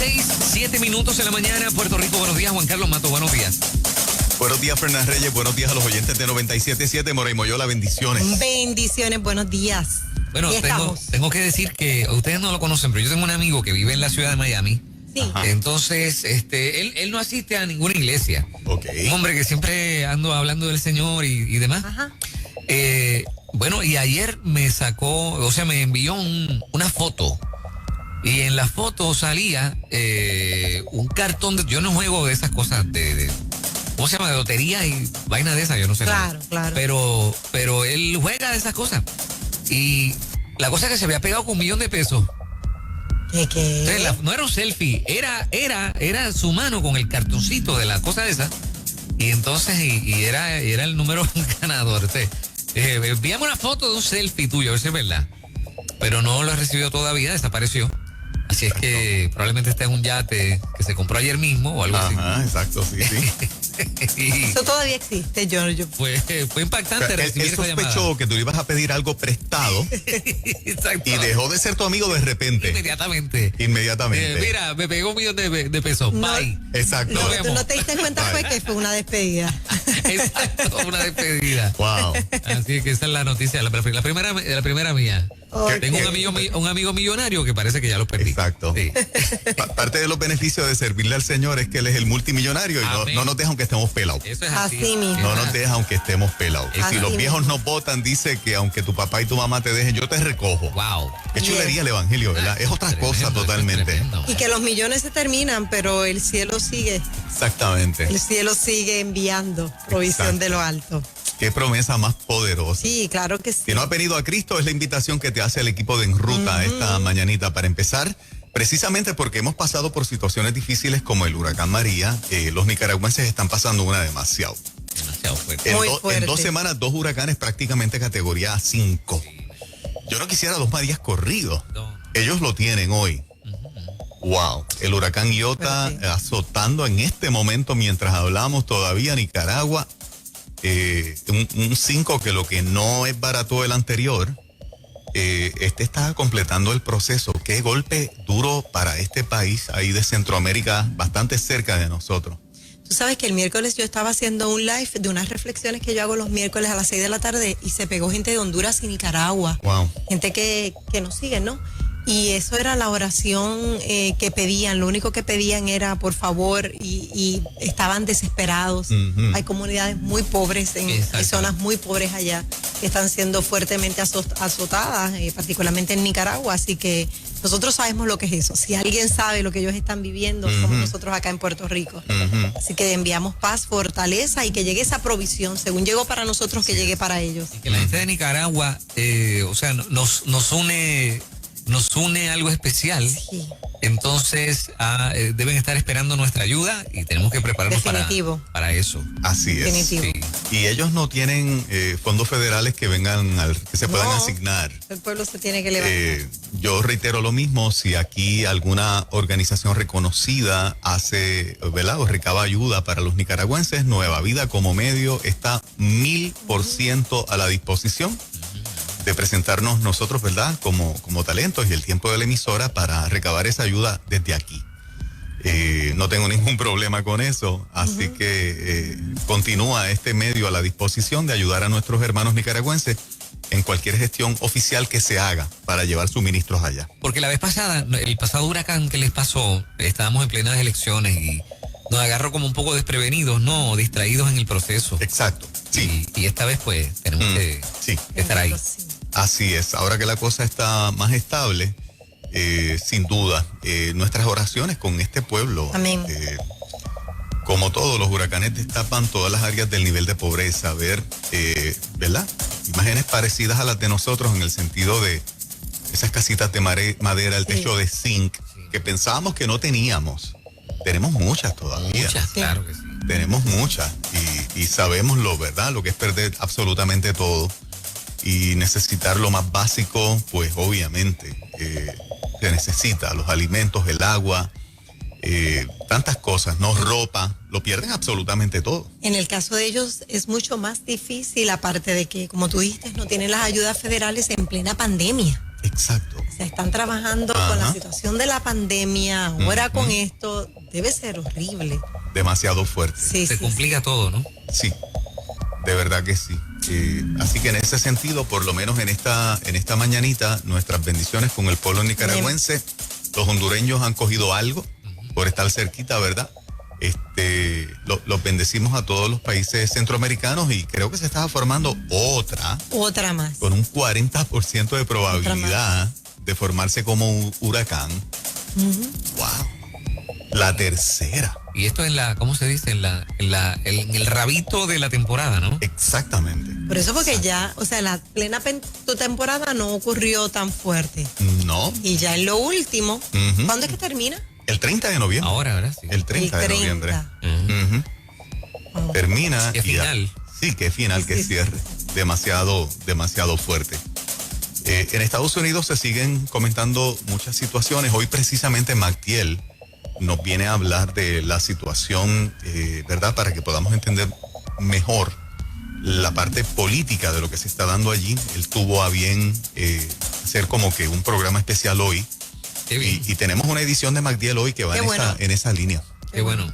6:07 de la mañana, Puerto Rico. Buenos días, Juan Carlos Mato, buenos días. Buenos días, Fernández Reyes. Buenos días a los oyentes de 97.7 Moray Moyola. Bendiciones. Bendiciones, buenos días. Bueno, tengo que decir que ustedes no lo conocen, pero yo tengo un amigo que vive en la ciudad de Miami. Sí. Entonces, él no asiste a ninguna iglesia. Okay. Un hombre que siempre ando hablando del Señor y demás. Ajá. Bueno, y ayer me envió una foto. Y en la foto salía un cartón yo no juego de esas cosas ¿cómo se llama? De lotería y vaina de esas, yo no sé. Claro, claro. Pero él juega de esas cosas. Y la cosa es que se había pegado con $1 millón. ¿Qué? Entonces, no era un selfie, era su mano con el cartoncito de la cosa esa. Y entonces, y era el número ganador. Entonces, envíame una foto de un selfie tuyo, a ver si es verdad. Pero no lo he recibido todavía, desapareció. Así es que probablemente está en un yate que se compró ayer mismo o algo así. Ajá, exacto, sí. Eso todavía existe, yo. Fue impactante recibir esa llamada. Él sospechó que tú le ibas a pedir algo prestado. Exacto. Y dejó de ser tu amigo de repente. Inmediatamente. Mira, me pegó $1 millón de pesos. No, Bye. Exacto. Lo que tú no te diste cuenta fue que fue una despedida. Exacto, una despedida. Wow. Así que esa es la noticia, la primera mía. Okay. Tengo un amigo millonario que parece que ya lo perdí. Exacto. Sí. Parte de los beneficios de servirle al Señor es que Él es el multimillonario y no nos deja aunque estemos pelados. Eso es así. Así mismo. No nos deja aunque estemos pelados. Y Así si los viejos mismo. nos votan, dice que aunque tu papá y tu mamá te dejen, yo te recojo. Wow. Qué chulería el evangelio, ¿verdad? Es otra cosa totalmente. Y que los millones se terminan, pero el cielo sigue. Exactamente. El cielo sigue enviando provisión Exacto. de lo alto. Qué promesa más poderosa. Sí, claro que sí. Si no has venido a Cristo, es la invitación que te hace el equipo de En Ruta esta mañanita para empezar. Precisamente porque hemos pasado por situaciones difíciles como el huracán María, los nicaragüenses están pasando una demasiado fuerte. Muy fuerte. En 2 semanas, 2 huracanes prácticamente categoría 5. Yo no quisiera 2 Marías corridos. No. Ellos lo tienen hoy. Wow. El huracán Iota Fuerte. azotando en este momento mientras hablamos todavía Nicaragua. Un 5 que lo que no es barato el anterior. Está completando el proceso. Qué golpe duro para este país ahí de Centroamérica, bastante cerca de nosotros. Tú sabes que el miércoles yo estaba haciendo un live de unas reflexiones que yo hago los miércoles a las 6 de la tarde y se pegó gente de Honduras y Nicaragua. Wow. Gente que nos sigue, ¿no? Y eso era la oración que pedían. Lo único que pedían era por favor y estaban desesperados. Ujú. Hay comunidades muy pobres, hay Exacto. zonas muy pobres allá que están siendo fuertemente azotadas, particularmente en Nicaragua. Así que nosotros sabemos lo que es eso. Si alguien sabe lo que ellos están viviendo, somos nosotros acá en Puerto Rico. Así que enviamos paz, fortaleza y que llegue esa provisión. Según llegó para nosotros, que llegue para ellos. Que la gente de Nicaragua, nos une algo especial. Sí. Entonces deben estar esperando nuestra ayuda y tenemos que prepararnos Definitivo. para eso. Así es. Definitivo. Sí. Y ellos no tienen fondos federales que que se puedan No. asignar. El pueblo se tiene que levantar. Yo reitero lo mismo, si aquí alguna organización reconocida hace, ¿verdad? O recaba ayuda para los nicaragüenses, Nueva Vida como medio está 1000% a la disposición de presentarnos nosotros, ¿verdad? Como talentos y el tiempo de la emisora para recabar esa ayuda desde aquí. No tengo ningún problema con eso, así que continúa este medio a la disposición de ayudar a nuestros hermanos nicaragüenses en cualquier gestión oficial que se haga para llevar suministros allá. Porque la vez pasada, el pasado huracán que les pasó, estábamos en plenas elecciones y nos agarró como un poco desprevenidos, ¿no? Distraídos en el proceso. Exacto, sí. Y esta vez pues tenemos que Sí. estar ahí. Sí. Así es, ahora que la cosa está más estable, sin duda, nuestras oraciones con este pueblo. Amén. Como todos los huracanes destapan todas las áreas del nivel de pobreza, ver, ¿verdad? Imágenes parecidas a las de nosotros en el sentido de esas casitas de madera, el techo de zinc, que pensábamos que no teníamos. Tenemos muchas todavía. Muchas, claro que sí. Tenemos muchas y sabemos ¿verdad? Lo que es perder absolutamente todo y necesitar lo más básico, pues obviamente se necesita los alimentos, el agua, tantas cosas, no ropa, lo pierden absolutamente todo. En el caso de ellos es mucho más difícil, aparte de que, como tú dijiste, no tienen las ayudas federales en plena pandemia. Exacto. O sea, están trabajando con la situación de la pandemia, ahora con esto, debe ser horrible. Demasiado fuerte. Sí, Se sí, complica todo, ¿no? Sí, de verdad que sí. Así que en ese sentido, por lo menos en esta mañanita, nuestras bendiciones con el pueblo nicaragüense. Los hondureños han cogido algo por estar cerquita, ¿verdad? Los bendecimos a todos los países centroamericanos y creo que se estaba formando otra más. con un 40% de probabilidad de formarse como un huracán. Wow. La tercera. Y esto en la, ¿cómo se dice? En el rabito de la temporada, ¿no? Exactamente. Por eso, porque ya, o sea, la plena temporada no ocurrió tan fuerte. No. Y ya en lo último, ¿cuándo es que termina? El 30 de noviembre. Ahora, ¿verdad? Sí. El 30 de noviembre. Oh. Termina. Qué y ya. final. Sí, qué final, qué cierre. Demasiado fuerte. En Estados Unidos se siguen comentando muchas situaciones. Hoy precisamente Magdiel nos viene a hablar de la situación, ¿verdad? Para que podamos entender mejor la parte política de lo que se está dando allí. Él tuvo a bien hacer como que un programa especial hoy. Qué bien. Y tenemos una edición de Magdiel hoy que va en esa línea. Qué bueno.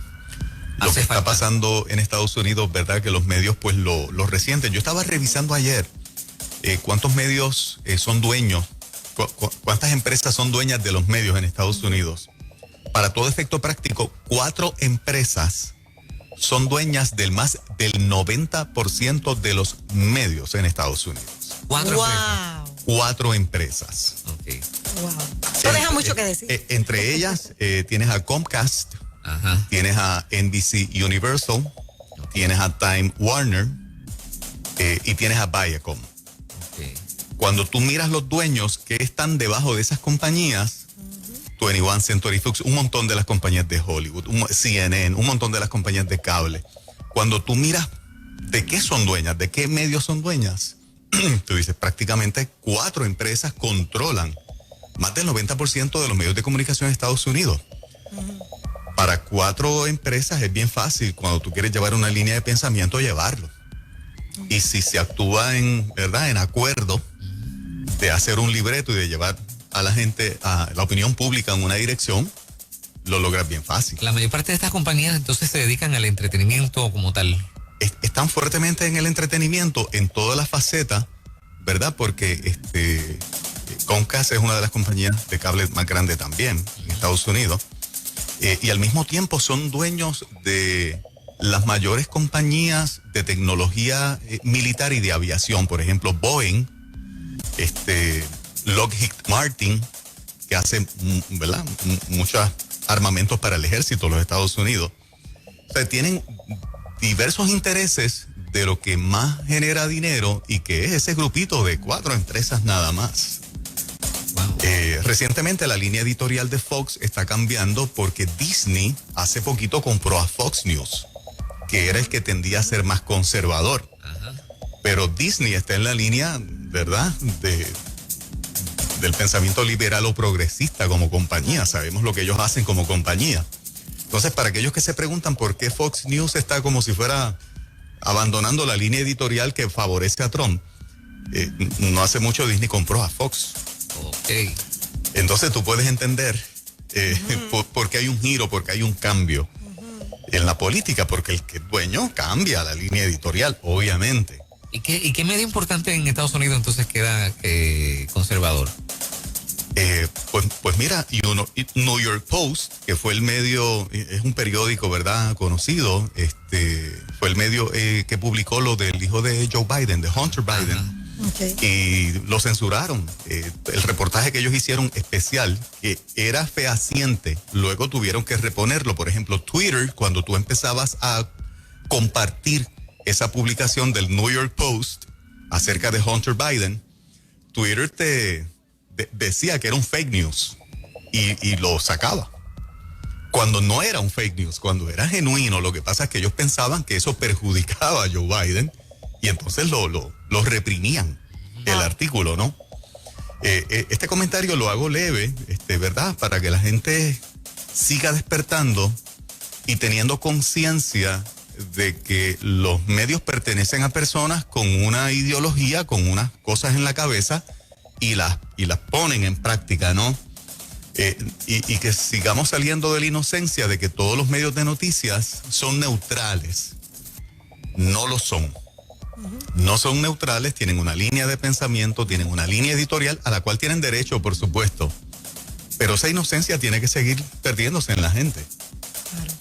Lo que está pasando en Estados Unidos, ¿verdad? Que los medios pues lo resienten. Yo estaba revisando ayer cuántos medios son dueños, cuántas empresas son dueñas de los medios en Estados Unidos. Para todo efecto práctico, 4 empresas son dueñas del 90% de los medios en Estados Unidos. 4 empresas. Okay. Wow. No deja mucho que decir. Entre ellas tienes a Comcast, Ajá. tienes a NBC Universal, tienes a Time Warner y tienes a Viacom. Okay. Cuando tú miras los dueños que están debajo de esas compañías, 21 Century Fox, un montón de las compañías de Hollywood, CNN, un montón de las compañías de cable. Cuando tú miras de qué son dueñas, de qué medios son dueñas, tú dices prácticamente 4 empresas controlan más del 90% de los medios de comunicación en Estados Unidos. Para 4 empresas es bien fácil cuando tú quieres llevar una línea de pensamiento llevarlo. Y si se actúa en acuerdo de hacer un libreto y de llevar a la gente, a la opinión pública en una dirección, lo logras bien fácil. La mayor parte de estas compañías entonces se dedican al entretenimiento como tal. Están fuertemente en el entretenimiento en todas las facetas, ¿verdad? Porque Comcast es una de las compañías de cable más grandes también en Estados Unidos. Y al mismo tiempo son dueños de las mayores compañías de tecnología militar y de aviación. Por ejemplo, Boeing, Lockheed Martin, que hace, ¿verdad?, muchos armamentos para el ejército de los Estados Unidos. O sea, tienen diversos intereses de lo que más genera dinero y que es ese grupito de 4 empresas nada más. Wow. Recientemente la línea editorial de Fox está cambiando porque Disney hace poquito compró a Fox News, que era el que tendía a ser más conservador. Ajá. Pero Disney está en la línea, ¿verdad?, del pensamiento liberal o progresista como compañía. Sabemos lo que ellos hacen como compañía. Entonces, para aquellos que se preguntan por qué Fox News está como si fuera abandonando la línea editorial que favorece a Trump, no hace mucho Disney compró a Fox. Okay. Entonces tú puedes entender por qué hay un giro, por qué hay un cambio en la política, porque el que es dueño cambia la línea editorial, obviamente. ¿Y qué medio importante en Estados Unidos entonces queda conservador? Pues mira, New York Post, que fue el medio, es un periódico, ¿verdad?, conocido, fue el medio que publicó lo del hijo de Joe Biden, de Hunter Biden. Ajá. Okay. Y lo censuraron. El reportaje que ellos hicieron especial, que era fehaciente, luego tuvieron que reponerlo. Por ejemplo, Twitter, cuando tú empezabas a compartir esa publicación del New York Post acerca de Hunter Biden, Twitter te decía que era un fake news y lo sacaba. Cuando no era un fake news, cuando era genuino, lo que pasa es que ellos pensaban que eso perjudicaba a Joe Biden y entonces lo reprimían, el artículo, ¿no? Este comentario lo hago leve, ¿verdad?, para que la gente siga despertando y teniendo conciencia de que los medios pertenecen a personas con una ideología, con unas cosas en la cabeza, y las ponen en práctica, ¿no? Y que sigamos saliendo de la inocencia de que todos los medios de noticias son neutrales. No lo son. No son neutrales, tienen una línea de pensamiento, tienen una línea editorial a la cual tienen derecho, por supuesto. Pero esa inocencia tiene que seguir perdiéndose en la gente. Claro.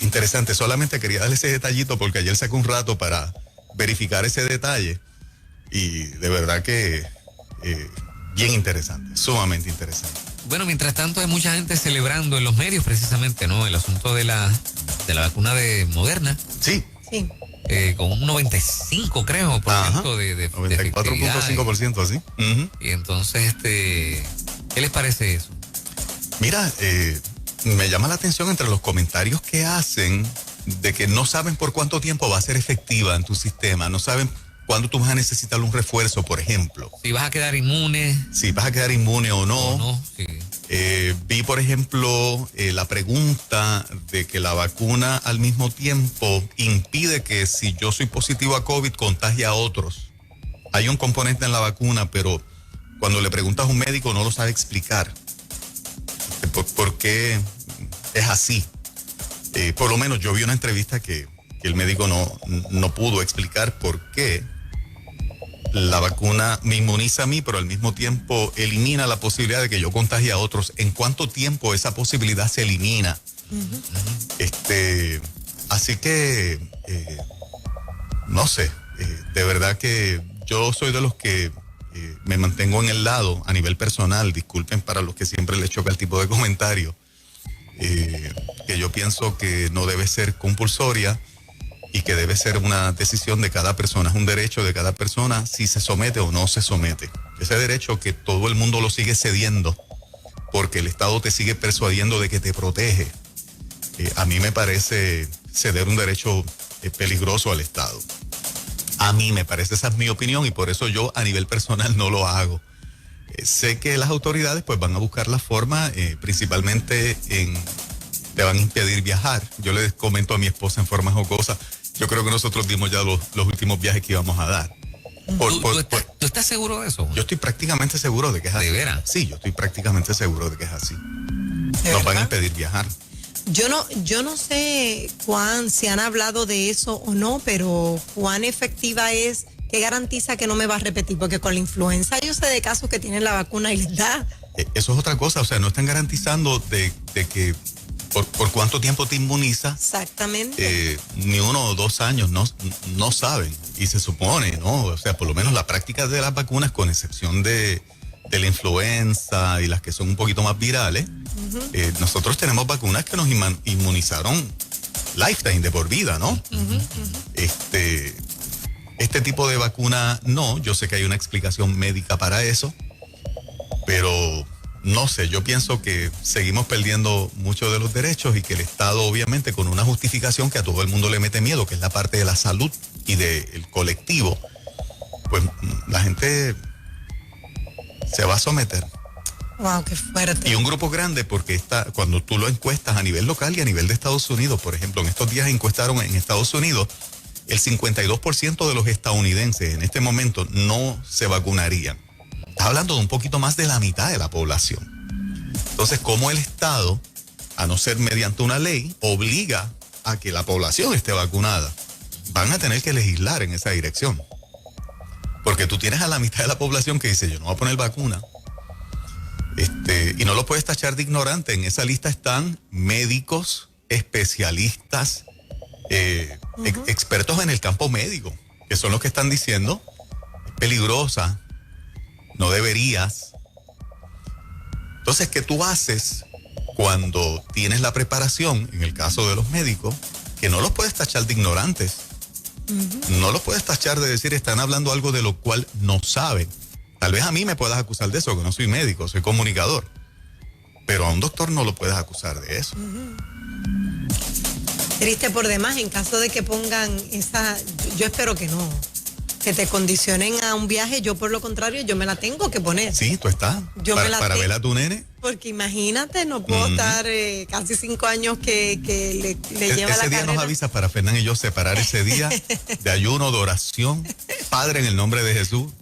Interesante, solamente quería darle ese detallito porque ayer saqué un rato para verificar ese detalle y de verdad que bien interesante, sumamente interesante. Bueno, mientras tanto hay mucha gente celebrando en los medios precisamente, ¿no? El asunto de la vacuna de Moderna. Sí. Sí. Con un 95, creo, por ciento de 94.5%, así. Y entonces, ¿qué les parece eso? Mira, me llama la atención entre los comentarios que hacen de que no saben por cuánto tiempo va a ser efectiva en tu sistema, no saben cuándo tú vas a necesitar un refuerzo, por ejemplo. Si vas a quedar inmune. Si vas a quedar inmune o no. O no, sí. Vi, por ejemplo, la pregunta de que la vacuna al mismo tiempo impide que si yo soy positivo a COVID contagie a otros. Hay un componente en la vacuna, pero cuando le preguntas a un médico no lo sabe explicar. ¿Por qué es así? Por lo menos yo vi una entrevista que el médico no pudo explicar por qué la vacuna me inmuniza a mí, pero al mismo tiempo elimina la posibilidad de que yo contagie a otros. ¿En cuánto tiempo esa posibilidad se elimina? Así que, no sé, de verdad que yo soy de los que me mantengo en el lado a nivel personal. Disculpen para los que siempre les choca el tipo de comentario, que yo pienso que no debe ser compulsoria y que debe ser una decisión de cada persona, es un derecho de cada persona si se somete o no se somete. Ese derecho que todo el mundo lo sigue cediendo porque el Estado te sigue persuadiendo de que te protege. A mí me parece ceder un derecho peligroso al Estado. A mí me parece, esa es mi opinión y por eso yo a nivel personal no lo hago. Sé que las autoridades pues van a buscar la forma, principalmente te van a impedir viajar. Yo les comento a mi esposa en forma jocosa, yo creo que nosotros dimos ya los últimos viajes que íbamos a dar. ¿Tú estás seguro de eso? Yo estoy prácticamente seguro de que es así. ¿De veras? Sí, yo estoy prácticamente seguro de que es así. Nos van a impedir viajar. Yo no sé si han hablado de eso o no, pero cuán efectiva es, que garantiza que no me va a repetir, porque con la influenza yo sé de casos que tienen la vacuna y les da. Eso es otra cosa, o sea, no están garantizando de que por cuánto tiempo te inmuniza. Exactamente. Ni 1 o 2 años, no saben. Y se supone, ¿no? O sea, por lo menos la práctica de las vacunas, con excepción de la influenza y las que son un poquito más virales, nosotros tenemos vacunas que nos inmunizaron lifetime, de por vida, ¿no? Este tipo de vacuna no, yo sé que hay una explicación médica para eso, pero no sé, yo pienso que seguimos perdiendo muchos de los derechos y que el Estado, obviamente, con una justificación que a todo el mundo le mete miedo, que es la parte de la salud y del colectivo, pues la gente se va a someter. Wow, qué fuerte. Y un grupo grande, porque cuando tú lo encuestas a nivel local y a nivel de Estados Unidos, por ejemplo, en estos días encuestaron en Estados Unidos, el 52% de los estadounidenses en este momento no se vacunarían. Estás hablando de un poquito más de la mitad de la población. Entonces, ¿cómo el Estado, a no ser mediante una ley, obliga a que la población esté vacunada? Van a tener que legislar en esa dirección. Porque tú tienes a la mitad de la población que dice, yo no voy a poner vacuna. Y no lo puedes tachar de ignorante. En esa lista están médicos, especialistas, expertos en el campo médico, que son los que están diciendo, es peligrosa, no deberías. Entonces, ¿qué tú haces cuando tienes la preparación, en el caso de los médicos, que no los puedes tachar de ignorantes? No los puedes tachar de decir, están hablando algo de lo cual no saben. Tal vez a mí me puedas acusar de eso, que no soy médico, soy comunicador. Pero a un doctor no lo puedes acusar de eso. Triste por demás, en caso de que pongan esa, yo espero que no, que te condicionen a un viaje. Yo, por lo contrario, yo me la tengo que poner. Sí, tú estás. Para ver a tu nene. Porque imagínate, no puedo estar casi 5 años que le lleva la carrera. Ese día nos avisa para Fernán y yo separar ese día de ayuno, de oración. Padre, en el nombre de Jesús,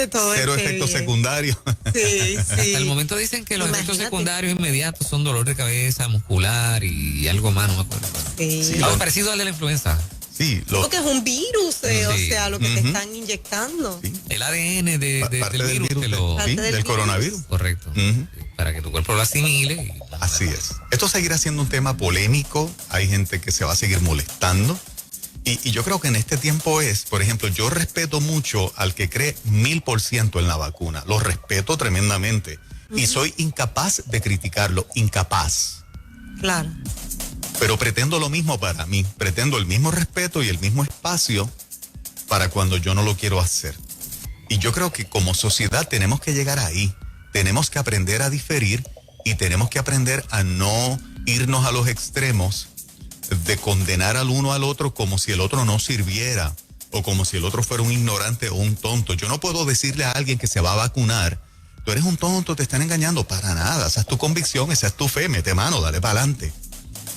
Que todo cero esté efectos bien. secundarios. Sí, sí. Hasta el momento dicen que los efectos Imagínate. secundarios inmediatos son dolor de cabeza, muscular y algo más, no me acuerdo. Sí. Sí, Algo lo- parecido al de la influenza. Sí, Porque es un virus, o Sí. sea, lo que te Ujú. están inyectando. sí, El ADN parte del virus te lo... Parte sí, del del virus. coronavirus. Correcto. Ujú. Para que tu cuerpo lo asimile. Y, Así es. Esto seguirá siendo un tema polémico. Hay gente que se va a seguir molestando. Y yo creo que en este tiempo por ejemplo, yo respeto mucho al que cree 1000% en la vacuna. Lo respeto tremendamente. Y soy incapaz de criticarlo. Incapaz. Claro. Pero pretendo lo mismo para mí. Pretendo el mismo respeto y el mismo espacio para cuando yo no lo quiero hacer. Y yo creo que como sociedad tenemos que llegar ahí. Tenemos que aprender a diferir y tenemos que aprender a no irnos a los extremos de condenar al uno al otro como si el otro no sirviera o como si el otro fuera un ignorante o un tonto. Yo no puedo decirle a alguien que se va a vacunar, tú eres un tonto, te están engañando, para nada. Esa es tu convicción, esa es tu fe, mete mano, dale para adelante.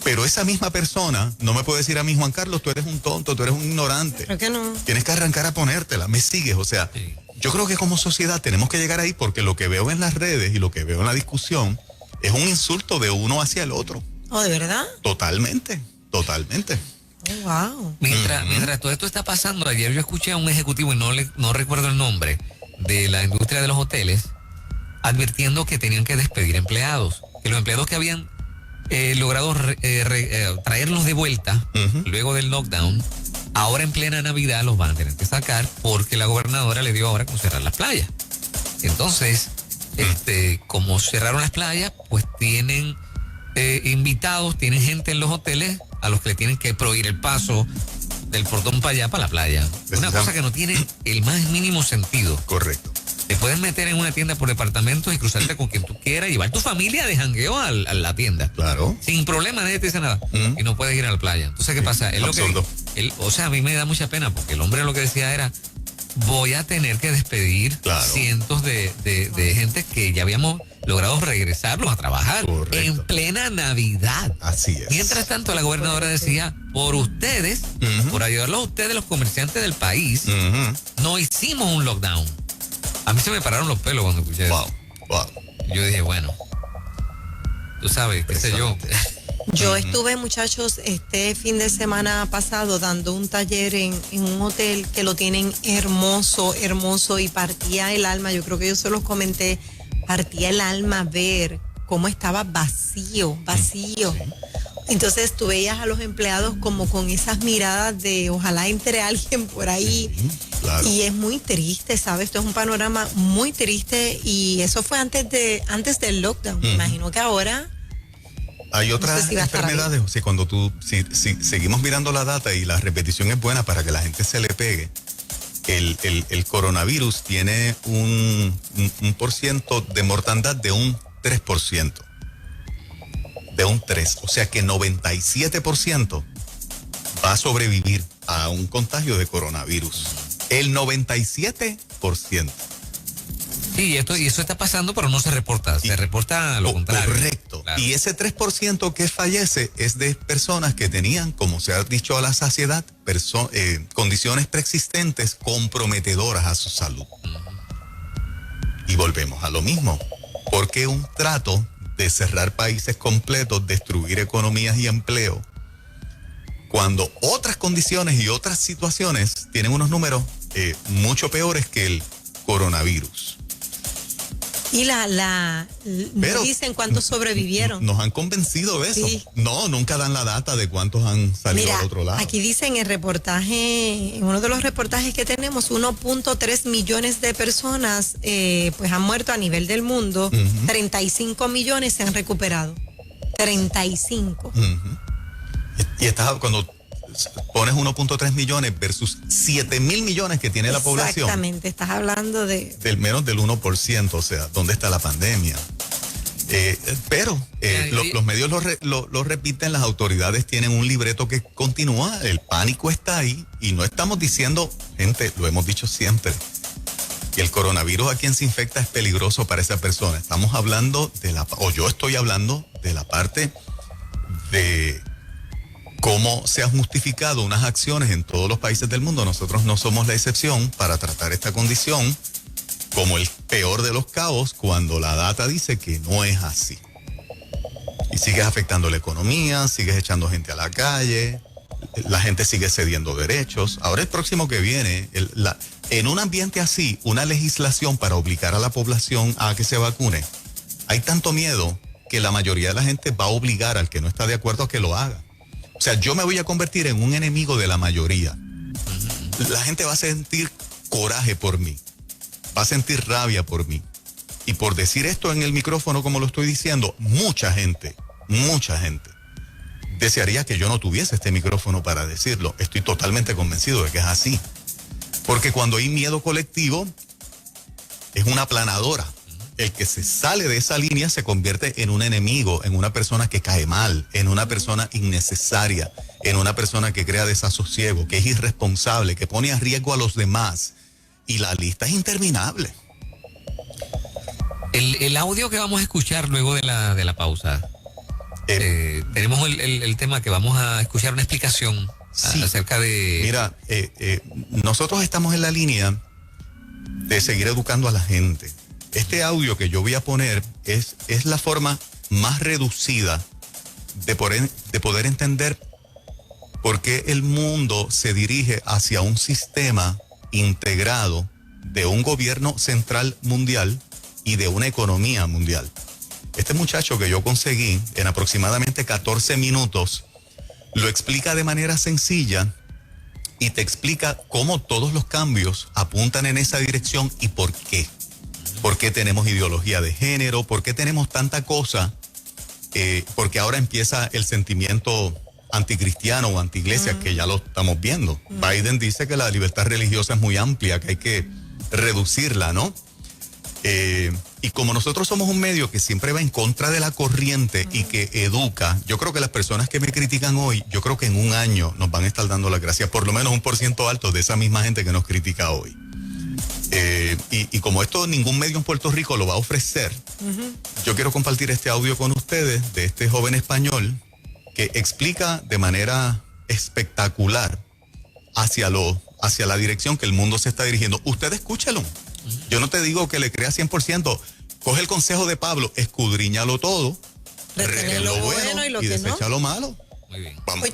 Pero esa misma persona no me puede decir a mí, Juan Carlos, tú eres un tonto, tú eres un ignorante. Creo que no. Tienes que arrancar a ponértela, me sigues. O sea, Sí. yo creo que como sociedad tenemos que llegar ahí porque lo que veo en las redes y lo que veo en la discusión es un insulto de uno hacia el otro. Oh, ¿de verdad? Totalmente, totalmente. Oh, wow. Mientras todo esto está pasando, ayer yo escuché a un ejecutivo, y no recuerdo el nombre, de la industria de los hoteles, advirtiendo que tenían que despedir empleados. Que los empleados que habían logrado traerlos de vuelta Ujú. luego del lockdown, ahora en plena Navidad los van a tener que sacar porque la gobernadora le dio ahora como cerrar las playas. Entonces, como cerraron las playas, pues tienen invitados, tienen gente en los hoteles a los que le tienen que prohibir el paso del portón para allá, para la playa. Una cosa que no tiene el más mínimo sentido. Correcto. Te puedes meter en una tienda por departamentos y cruzarte con quien tú quieras, llevar tu familia de jangueo a la tienda. Claro. Sin problema, nadie te dice nada. Mm. Y no puedes ir a la playa. Entonces, ¿qué pasa? Él absurdo. O sea, a mí me da mucha pena porque el hombre lo que decía era, voy a tener que despedir Claro. cientos de gente que ya habíamos logrado regresarlos a trabajar Correcto. en plena Navidad. Así es. Mientras tanto, la gobernadora decía, por ustedes, Ujú. por ayudarlos a ustedes, los comerciantes del país, Ujú. no hicimos un lockdown. A mí se me pararon los pelos cuando escuché eso. Wow. Yo dije, bueno, tú sabes, qué sé yo. Yo estuve, muchachos, este fin de semana pasado dando un taller en un hotel que lo tienen hermoso, hermoso, y partía el alma. Yo creo que yo se los comenté, partía el alma ver cómo estaba vacío. Entonces tú veías a los empleados como con esas miradas de ojalá entre alguien por ahí. Claro. Y es muy triste, ¿sabes? Esto es un panorama muy triste y eso fue antes del lockdown. Me imagino que ahora... Hay otras sé si va a estar enfermedades, si cuando si seguimos mirando la data y la repetición es buena para que la gente se le pegue, el coronavirus tiene un % de mortandad de un 3%. De un 3%. O sea que 97% va a sobrevivir a un contagio de coronavirus. El 97%. Sí, y eso está pasando, pero no se reporta. Se reporta lo contrario. Correcto. Claro. Y ese 3% que fallece es de personas que tenían, como se ha dicho a la saciedad, condiciones preexistentes comprometedoras a su salud. Y volvemos a lo mismo. Porque un trato de cerrar países completos, destruir economías y empleo, cuando otras condiciones y otras situaciones tienen unos números mucho peores que el coronavirus? Y Pero no dicen cuántos sobrevivieron. Nos han convencido de eso. Sí. No, nunca dan la data de cuántos han salido Mira, al otro lado. aquí dice en el reportaje, en uno de los reportajes que tenemos, 1.3 millones de personas pues han muerto a nivel del mundo, Ujú. 35 millones se han recuperado. 35. Y estás cuando pones 1.3 millones versus 7,000 millones que tiene la población, Exactamente, estás hablando de... del menos del 1%, o sea, ¿dónde está la pandemia? Pero los medios lo repiten, las autoridades tienen un libreto que continúa, el pánico está ahí y no estamos diciendo, gente, lo hemos dicho siempre, que el coronavirus a quien se infecta es peligroso para esa persona. Estamos hablando yo estoy hablando de la parte de cómo se han justificado unas acciones en todos los países del mundo. Nosotros no somos la excepción para tratar esta condición como el peor de los caos cuando la data dice que no es así. Y sigues afectando la economía, sigues echando gente a la calle, la gente sigue cediendo derechos. Ahora el próximo que viene, en un ambiente así, una legislación para obligar a la población a que se vacune, hay tanto miedo que la mayoría de la gente va a obligar al que no está de acuerdo a que lo haga. O sea, yo me voy a convertir en un enemigo de la mayoría. La gente va a sentir coraje por mí, va a sentir rabia por mí. Y por decir esto en el micrófono como lo estoy diciendo, mucha gente desearía que yo no tuviese este micrófono para decirlo. Estoy totalmente convencido de que es así. Porque cuando hay miedo colectivo, es una aplanadora. El que se sale de esa línea se convierte en un enemigo, en una persona que cae mal, en una persona innecesaria, en una persona que crea desasosiego, que es irresponsable, que pone a riesgo a los demás. Y la lista es interminable. El audio que vamos a escuchar luego de la pausa, tenemos el tema que vamos a escuchar una explicación sí, acerca de... Mira, nosotros estamos en la línea de seguir educando a la gente. Este audio que yo voy a poner es la forma más reducida de poder entender por qué el mundo se dirige hacia un sistema integrado de un gobierno central mundial y de una economía mundial. Este muchacho que yo conseguí en aproximadamente 14 minutos lo explica de manera sencilla y te explica cómo todos los cambios apuntan en esa dirección y por qué. ¿Por qué tenemos ideología de género? ¿Por qué tenemos tanta cosa? Porque ahora empieza el sentimiento anticristiano o antiiglesia, que ya lo estamos viendo. Biden dice que la libertad religiosa es muy amplia, que hay que reducirla, ¿no? Y como nosotros somos un medio que siempre va en contra de la corriente y que educa, yo creo que las personas que me critican hoy, yo creo que en un año nos van a estar dando las gracias, por lo menos un % alto de esa misma gente que nos critica hoy. Y como esto ningún medio en Puerto Rico lo va a ofrecer, yo quiero compartir este audio con ustedes de este joven español que explica de manera espectacular hacia la dirección que el mundo se está dirigiendo. Usted escúchelo. Yo no te digo que le crea 100%. Coge el consejo de Pablo, escudriñalo todo, retén lo bueno y desecha lo malo. Muy bien. Vamos,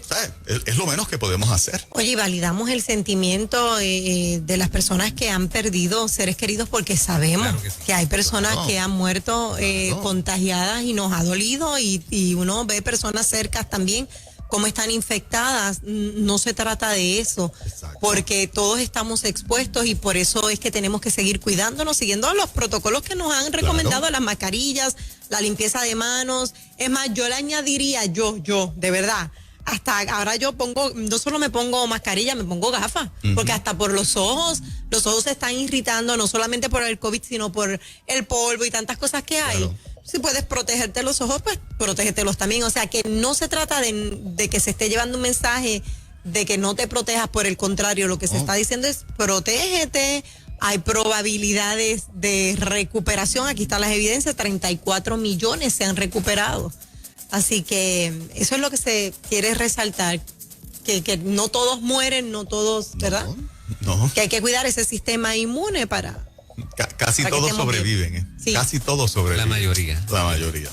es lo menos que podemos hacer. Oye, y validamos el sentimiento de las personas que han perdido seres queridos porque sabemos que hay personas que han muerto contagiadas y nos ha dolido y uno ve personas cercas también como están infectadas. No se trata de eso. Exacto. Porque todos estamos expuestos y por eso es que tenemos que seguir cuidándonos, siguiendo los protocolos que nos han recomendado, las mascarillas, la limpieza de manos. Es más, yo le añadiría, yo, de verdad, hasta ahora yo no solo me pongo mascarilla, me pongo gafas, porque hasta por los ojos se están irritando, no solamente por el COVID, sino por el polvo y tantas cosas que hay. Claro. Si puedes protegerte los ojos, pues protégetelos también. O sea, que no se trata de que se esté llevando un mensaje de que no te protejas, por el contrario, lo que se está diciendo es protégete. Hay probabilidades de recuperación, aquí están las evidencias, 34 millones se han recuperado. Así que eso es lo que se quiere resaltar, que no todos mueren, no todos, ¿verdad? No. Que hay que cuidar ese sistema inmune para... Casi todos sobreviven, Sí. Casi todos sobreviven. La mayoría.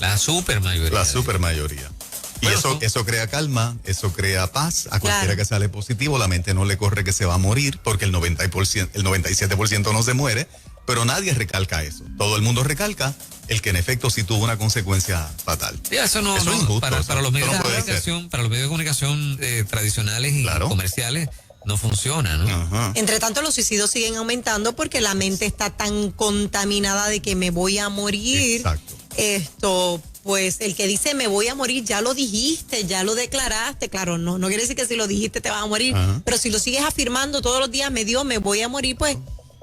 La super mayoría. La super mayoría. Y Bueno, eso crea calma, eso crea paz. A cualquiera Claro. que sale positivo, la mente no le corre que se va a morir, porque el 97% no se muere, pero nadie recalca eso. Todo el mundo recalca el que en efecto sí tuvo una consecuencia fatal. Sí, eso no, Eso es injusto, para los medios eso de no puede comunicación, para los medios de comunicación tradicionales y Claro. comerciales, no funciona, ¿no? Ajá. Entre tanto, los suicidios siguen aumentando porque la mente está tan contaminada de que me voy a morir. Exacto. Pues el que dice me voy a morir, ya lo dijiste, ya lo declaraste. Claro, no quiere decir que si lo dijiste te vas a morir. Ajá. Pero si lo sigues afirmando todos los días, me voy a morir, pues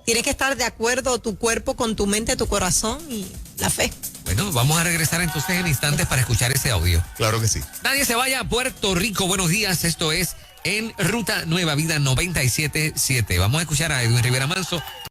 tienes que estar de acuerdo tu cuerpo con tu mente, tu corazón y la fe. Bueno, vamos a regresar entonces en instantes para escuchar ese audio. Claro que sí. Nadie se vaya a Puerto Rico. Buenos días, esto es En Ruta Nueva Vida 97.7. Vamos a escuchar a Edwin Rivera Manso.